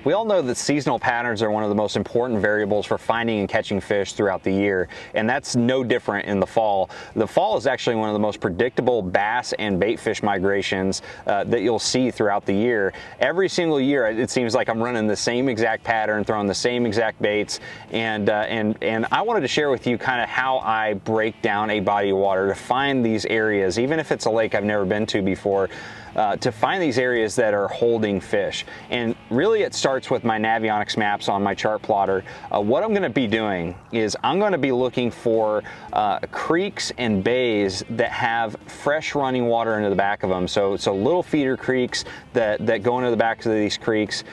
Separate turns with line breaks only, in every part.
We all know that seasonal patterns are one of the most important variables for finding and catching fish throughout the year, and that's no different in the fall. The fall is actually one of the most predictable bass and baitfish migrations that you'll see throughout the year. Every single year, it seems like I'm running the same exact pattern, throwing the same exact baits, and I wanted to share with you kind of how I break down a body of water to find these areas, even if it's a lake I've never been to before. To find these areas that are holding fish. And really it starts with my Navionics maps on my chart plotter. What I'm going to be doing is I'm going to be looking for creeks and bays that have fresh running water into the back of them. So little feeder creeks that go into the backs of these creeks.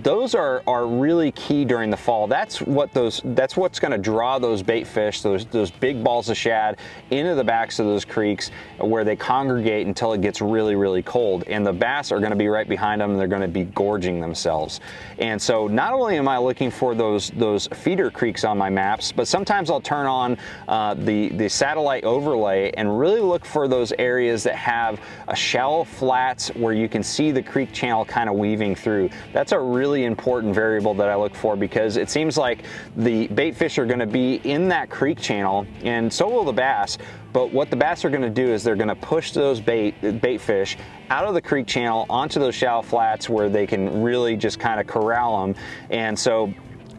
Those are really key during the fall. That's what's going to draw those bait fish, those big balls of shad into the backs of those creeks where they congregate until it gets really, really cold. And the bass are going to be right behind them, and they're going to be gorging themselves. And so not only am I looking for those feeder creeks on my maps, but sometimes I'll turn on the satellite overlay and really look for those areas that have a shallow flats where you can see the creek channel kind of weaving through. That's a really important variable that I look for, because it seems like the bait fish are going to be in that creek channel, and so will the bass. But what the bass are going to do is they're going to push those bait fish out of the creek channel onto those shallow flats where they can really just kind of corral them. And so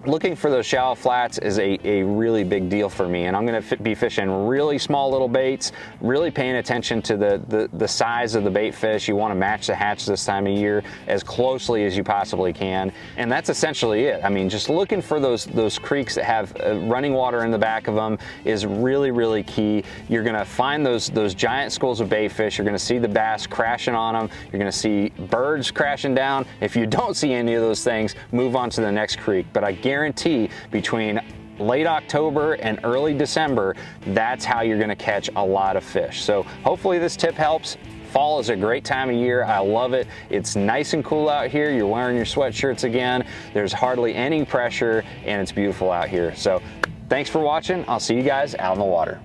looking for those shallow flats is a really big deal for me, and I'm going to be fishing really small little baits, really paying attention to the size of the bait fish. You want to match the hatch this time of year as closely as you possibly can, and that's essentially it. I mean, just looking for those creeks that have running water in the back of them is really, really key. You're going to find those giant schools of bait fish. You're going to see the bass crashing on them. You're going to see birds crashing down. If you don't see any of those things, move on to the next creek. But I guarantee between late October and early December, that's how you're going to catch a lot of fish. So hopefully this tip helps. Fall is a great time of year. I love it. It's nice and cool out here. You're wearing your sweatshirts again. There's hardly any pressure, and it's beautiful out here. So thanks for watching. I'll see you guys out in the water.